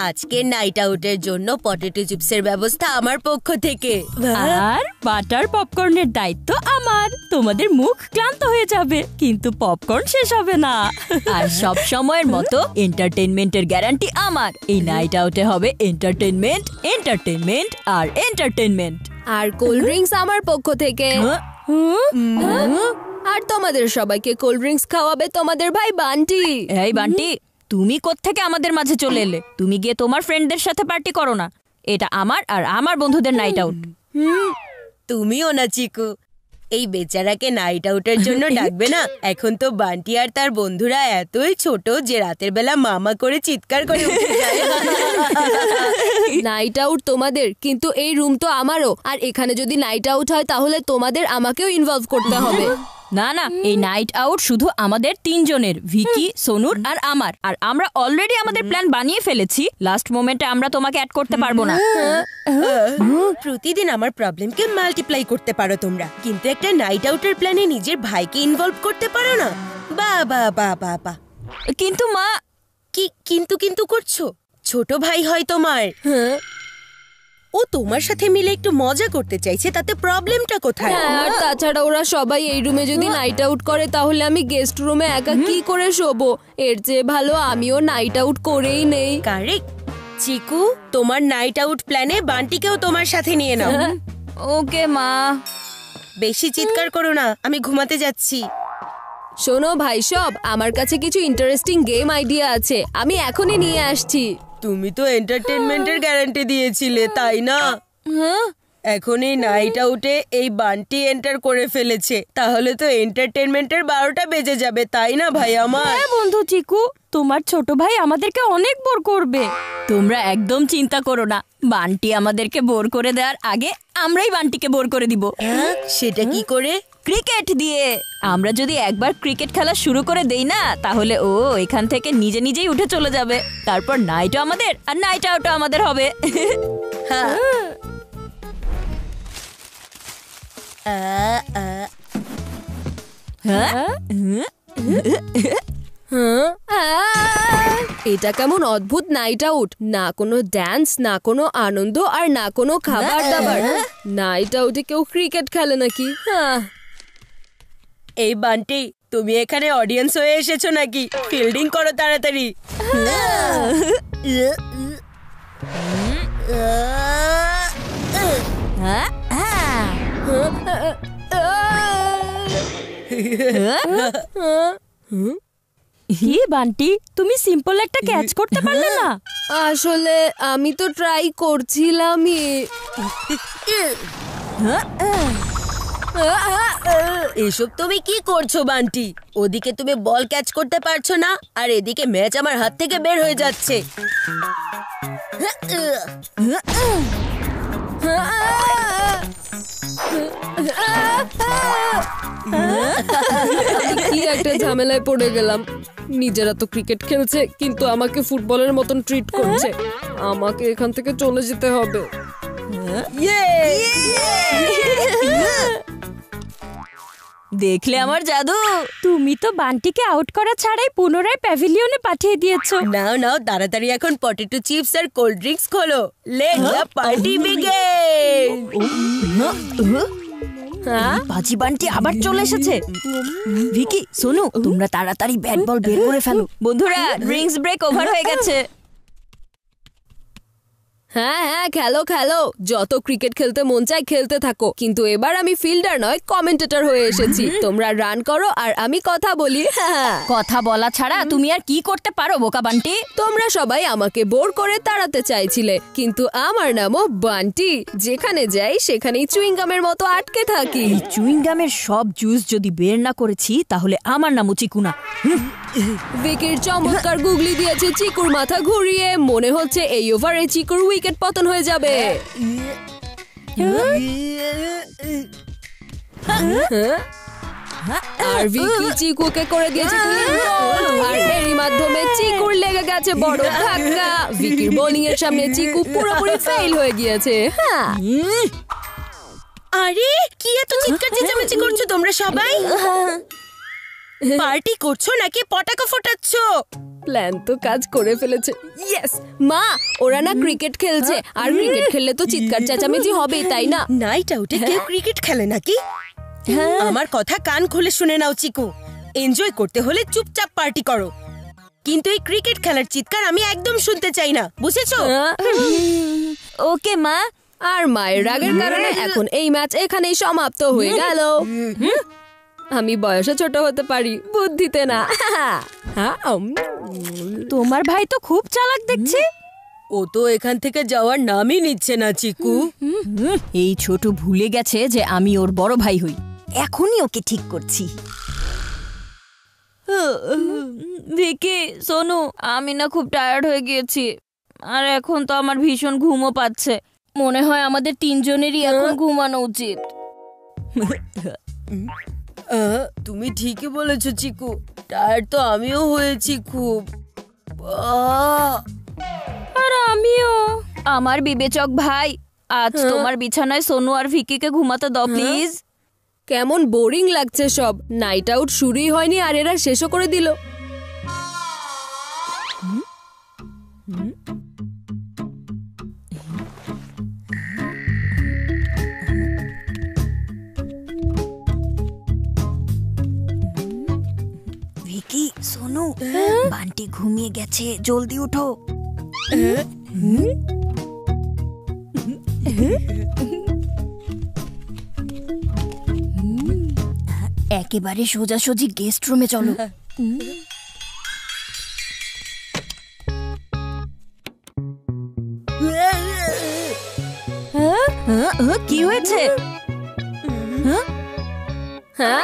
আজকে নাইট আউটের জন্য পটেটো চিপসের ব্যবস্থা আমার পক্ষ থেকে, আর বাটার পপকর্নের দায়িত্ব আমার। তোমাদের মুখ ক্লান্ত হয়ে যাবে, কিন্তু পপকর্ন শেষ হবে না। আর সব সময়ের মতো এন্টারটেইনমেন্টের গ্যারান্টি আমার। এই নাইট আউটে হবে এন্টারটেইনমেন্ট, এন্টারটেইনমেন্ট আর এন্টারটেইনমেন্ট। আর কোল্ড ড্রিঙ্কস আমার পক্ষ থেকে। আর তোমাদের সবাইকে কোল্ড ড্রিঙ্কস খাওয়াবে তোমাদের ভাই বান্টি। এই বান্টি, তুমি কোত্থেকে আমাদের মাঝে চলে এলে? তুমি গিয়ে তোমার ফ্রেন্ডদের সাথে পার্টি করো না। এটা আমার আর আমার বন্ধুদের নাইট আউট। তুমিও না চিকু, এই বেচারাকে নাইট আউটের জন্য ডাকবে না? এখন তো বান্টি আর তার বন্ধুরা এতই ছোট যে রাতের বেলা মামা করে চিৎকার করে উঠে যায়। নাইট আউট তোমাদের, কিন্তু এই রুম তো আমারও। আর এখানে যদি নাইট আউট হয় তাহলে তোমাদের আমাকেও ইনভলভ করতে হবে। না না, এই নাইট আউট শুধু আমাদের তিনজনের, ভিকি, সোনুর আর আমার। আর আমরা অলরেডি আমাদের প্ল্যান বানিয়ে ফেলেছি। লাস্ট মোমেন্টে আমরা তোমাকে অ্যাড করতে পারবো না। প্রতিদিন আমার প্রবলেমকে মাল্টিপ্লাই করতে পারো তোমরা, কিন্তু একটা নাইট আউটের প্ল্যানে নিজের ভাইকে ইনভলভ করতে পারো না। বা বা বা বা বা। কিন্তু মা। কি কিন্তু কিন্তু করছো? ছোট ভাই হয় তোমার, ও তোমার সাথে মিলে একটু মজা করতে চাইছে, তাতে প্রবলেমটা কোথায়? আর তাছাড়া ওরা সবাই এই রুমে যদি নাইট আউট করে তাহলে আমি গেস্ট রুমে একা কি করে শোবো? এর চেয়ে ভালো আমিও নাইট আউট করেই নেই। কারেক্ট চিকু, তোমার নাইট আউট প্ল্যানে বান্টিকেও তোমার সাথে নিয়ে নাও। ওকে মা। বেশি চিৎকার করো না, আমি ঘুমাতে যাচ্ছি। শোনো ভাই সব, আমার কাছে কিছু ইন্টারেস্টিং গেম আইডিয়া আছে, আমি এখনই নিয়ে আসছি। তুমি তো এন্টারটেইনমেন্টের গ্যারান্টি দিয়েছিলে, তাই না? এখন এই নাইট আউটে এই বান্টি এন্টার করে ফেলেছে, তাহলে তো এন্টারটেইনমেন্টের 12টা বেজে যাবে, তাই না ভাই আমার? হ্যাঁ বন্ধু চিকু, তোমার ছোট ভাই আমাদেরকে অনেক বোর করবে। তোমরা একদম চিন্তা করো না, বান্টি আমাদেরকে বোর করে দেওয়ার আগে আমরাই বান্টিকে বোর করে দিব। সেটা কি করে? ক্রিকেট দিয়ে। আমরা যদি একবার ক্রিকেট খেলা শুরু করে দেই না, তাহলে ও এখান থেকে নিজে নিজেই উঠে চলে যাবে। তারপর নাইটও আমাদের আর নাইট আউটও আমাদের হবে। এটা কেমন অদ্ভুত নাইট আউট! না কোনো ডান্স, না কোনো আনন্দ, আর না কোনো খাবার দাবার। নাইট আউটে কেউ ক্রিকেট খেলে নাকি? এই বান্টি, তুমি এখানে অডিয়েন্স হয়ে এসেছো নাকি? ফিল্ডিং করো তাড়াতাড়ি। হে বান্টি, তুমি সিম্পল একটা ক্যাচ করতে পারলে না? আসলে আমি তো ট্রাই করছিলামই। এসব তুমি কি করছো বান্টি? ওদিকে তুমি বল ক্যাচ করতে পারছো না, আর এদিকে ম্যাচ আমার হাত থেকে বের হয়ে যাচ্ছে। কি একটা ঝামেলায় পড়ে গেলাম। নিজেরা তো ক্রিকেট খেলছে, কিন্তু আমাকে ফুটবলের মতন ট্রিট করছে। আমাকে এখান থেকে চলে যেতে হবে। দেখলে আমার জাদু? তুমি তো বান্টিকে আউট করা ছাড়াই পুনরায় প্যাভিলিয়নে পাঠিয়ে দিয়েছো। নাও নাও, তাড়াতাড়ি এখন পটেটো চিপস আর কোল্ড ড্রিঙ্কস খোলো। Let the party begin. বাজি বান্টি আবার চলে এসেছে। ভিকি, সোনু, তোমরা তাড়াতাড়ি ব্যাট বল বের করে ফেলো। বন্ধুরা, ড্রিঙ্কস ব্রেক ওভার হয়ে গেছে। হ্যাঁ হ্যাঁ, খেলো খেলো, যত ক্রিকেট খেলতে মন চায় খেলতে থাকো, কিন্তু এবার আমি ফিল্ডার নয়, কমেন্টেটর হয়ে এসেছি। তোমরা রান করো আর আমি কথা বলি। কথা বলা ছাড়া তুমি আর কি করতে পারো বোকা বান্টি? তোমরা সবাই আমাকে বোর করে তাড়াতে চাইছিলে, কিন্তু আমার নামও বান্টি। যেখানে যাই সেখানেই চুইংগামের মতো আটকে থাকি। চুইংগামের সব জুস যদি বের না করেছি, তাহলে আমার নামও চিকু না। ভিকির চমৎকার গুগলি দিয়েছে চিকুর মাথা ঘুরিয়ে। মনে হচ্ছে এই ওভারে চিকুর উইকেট পতন হয়ে যাবে। আর ভিকি চিকুকে করে দিয়েছে আর এরই মাধ্যমে চিকুর লেগে গেছে বড় ধাক্কা। ভিকির বোলিং এর সামনে চিকু পুরোপুরি ফেল হয়ে গিয়েছে। আরে কি এত চিৎকার চেঁচামেচি করছো তোমরা সবাই? পার্টি করছো নাকি পটাকা ফোটাচ্ছো? প্ল্যান তো কাজ করে ফেলেছে। ইয়েস মা, ওরা না ক্রিকেট খেলছে, আর ক্রিকেট খেললে তো চিৎকার চেঁচামেচি হবেই, তাই না? নাইট আউটে কেউ ক্রিকেট খেলে নাকি? আমার কথা কান খুলে শুনে নাও চিকু, এনজয় করতে হলে চুপচাপ পার্টি করো, কিন্তু এই ক্রিকেট খেলার চিৎকার আমি একদম শুনতে চাই না, বুঝেছো? ওকে মা। আর মায়ের রাগের কারণে এখন এই ম্যাচ এখানেই সমাপ্ত হয়ে গেল। আমি বয়সে ছোট হতে পারি, বুদ্ধিতে না। তোমার ভাই তো খুব চালাক দেখছি। ও তো এখান থেকে যাওয়ার নামই নিচ্ছে না চিকু। এই ছোট ভুলে গেছে যে আমি ওর বড় ভাই হই। এখনই ওকে ঠিক করছি। ভিকি, সোনু, আমি না খুব টায়ার্ড হয়ে গিয়েছি, আর এখন তো আমার ভীষণ ঘুমও পাচ্ছে। মনে হয় আমাদের তিনজনেরই এখন ঘুমানো উচিত। তুমি ঠিকই বলেছো চিকু, টায়ার্ড তো আমিও হয়েছি খুব। আর আমিও। আমার বিবেচক ভাই, আজ তোমার বিছানায় সোনু আর ভিকিকে ঘুমাতে দাও প্লিজ। কেমন বোরিং লাগছে সব। নাইট আউট শুরুই হয়নি আর এরা শেষও করে দিল। ভিকি, সোনু, বান্টি ঘুমিয়ে গেছে, জলদি উঠো। একেবারে সোজাসুজি গেস্ট রুমে চলো। কি হয়েছে? হ্যাঁ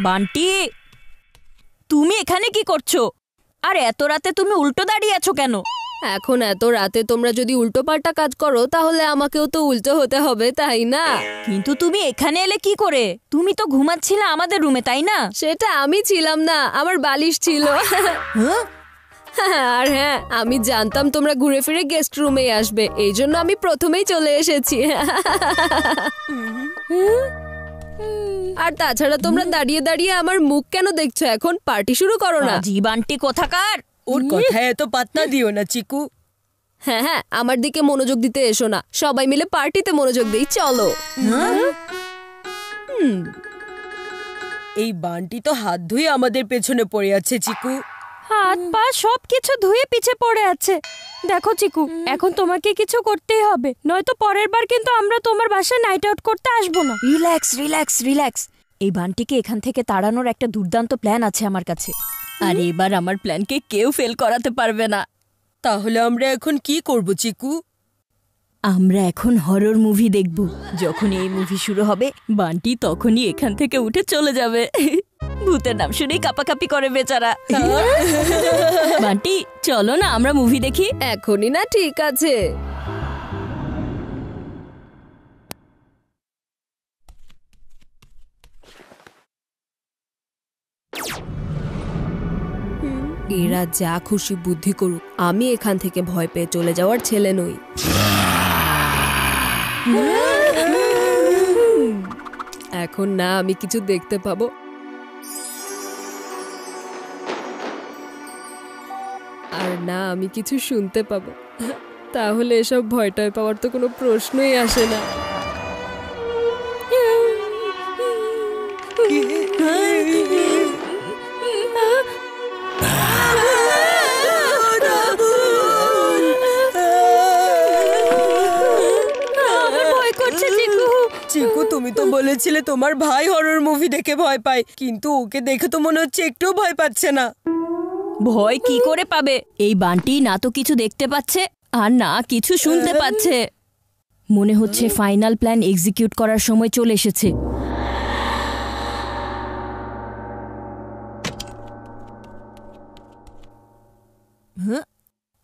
বান্টি, তুমি এখানে কি করছো? আর এত রাতে তুমি উল্টো দাঁড়িয়ে আছো কেন? এখন এত রাতে তোমরা যদি উল্টো পাল্টা কাজ করো তাহলে আমাকেও তো উল্টো হতে হবে, তাই না? কিন্তু তুমি এখানে এলে কি করে? তুমি তো ঘুমাচ্ছিলে আমাদের রুমে, তাই না? সেটা আমি ছিলাম না, আমার বালিশ ছিল। আর হ্যাঁ, আমি জানতাম তোমরা ঘুরে ফিরে গেস্ট রুমে আসবে, এই জন্য আমি প্রথমেই চলে এসেছি। আর তাছাড়া তোমরা দাঁড়িয়ে দাঁড়িয়ে আমার মুখ কেন দেখছো? এখন পার্টি শুরু করো না। জি বান্টি কোথাকার, ওর কথায় এত পাত্তা দিও না চিকু। হ্যাঁ হ্যাঁ, আমার দিকে মনোযোগ দিতে এসো না, সবাই মিলে পার্টিতে মনোযোগ দেই, চলো। এই বান্টি তো হাত ধুয়ে আমাদের পেছনে পড়ে আছে চিকু। হাত পা সবকিছু ধুয়ে পিছে পড়ে আছে। দেখো চিকু, এখন তোমাকে কিছু করতেই হবে, নয়তো পরের বার কিন্তু আমরা তোমার বাসায় নাইট আউট করতে আসবো না। Relax relax relax. এই বান্টিকে এখান থেকে তাড়ানোর একটা দুর্দান্ত প্ল্যান আছে আমার কাছে, আর এবার আমার প্ল্যানকে কেউ ফেল করাতে পারবে না। তাহলে আমরা এখন কি করব চিকু? আমরা এখন হরর মুভি দেখব। যখন এই মুভি শুরু হবে, বান্টি তখনই এখান থেকে উঠে চলে যাবে। ভূতের নাম শুনেই কাপাকাপি করে বেচারা। বান্টি, চলো না আমরা মুভি দেখি। এখনই না, ঠিক আছে। এরা যা খুশি বুদ্ধি করুক, আমি এখান থেকে ভয় পেয়ে চলে যাওয়ার ছেলে নই। এখন না আমি কিছু দেখতে পাবো, আর না আমি কিছু শুনতে পাবো, তাহলে এসব ভয় টয় পাওয়ার তো কোনো প্রশ্নই আসে না। চিকু, তুমি তো বলেছিলে তোমার ভাই হরর মুভি দেখে ভয় পায়, কিন্তু ওকে দেখে তো মনে হচ্ছে একটুও ভয় পাচ্ছে না। ভয় কি করে পাবে? এই বান্টি না তো কিছু দেখতে পাচ্ছে আর না কিছু শুনতে পাচ্ছে। মনে হচ্ছে ফাইনাল প্ল্যান এক্সিকিউট করার সময় চলে এসেছে।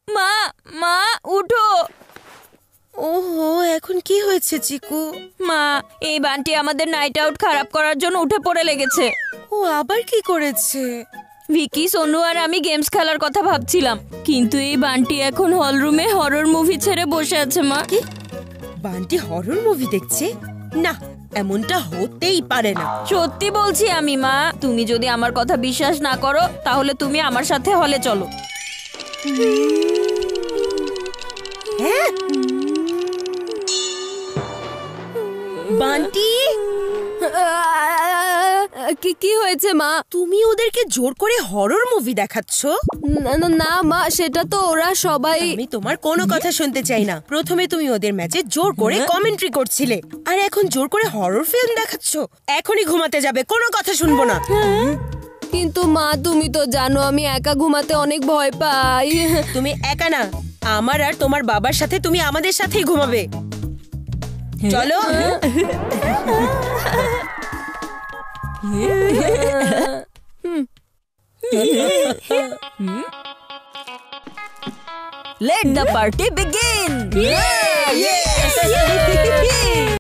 মা, মা উঠো। ওহো, এখন কি হয়েছে চিকু? মা, এই বান্টি আমাদের নাইট আউট খারাপ করার জন্য উঠে পড়ে লেগেছে। ও আবার কি করেছে? ভিকি, সোনু আর আমি গেমস খেলার কথা ভাবছিলাম, কিন্তু এই বান্টি এখন হল রুমে হরর মুভি ছেড়ে বসে আছে। মা, কি? বান্টি হরর মুভি দেখছে? না, এমনটা হতেই পারে না। সত্যি বলছি আমি মা, তুমি যদি আমার কথা বিশ্বাস না করো তাহলে তুমি আমার সাথে হলে চলো। বান্টি, কি হয়েছে মা? তুমি ওদেরকে জোর করে হরর মুভি দেখাচ্ছ? না মা, সেটা তো ওরা সবাই। আমি তোমার কোনো কথা শুনতে চাই না। প্রথমে তুমি ওদের ম্যাচে জোর করে কমেন্ট্রি করছিলে, আর এখন জোর করে হরর ফিল্ম দেখাচ্ছ। এখনই ঘুমাতে যাবে, কোনো কথা শুনবো না। কিন্তু মা, তুমি তো জানো আমি একা ঘুমাতে অনেক ভয় পাই। তুমি একা না, আমার আর তোমার বাবার সাথে তুমি আমাদের সাথেই ঘুমাবে। চলো। Let the party begin! Yes!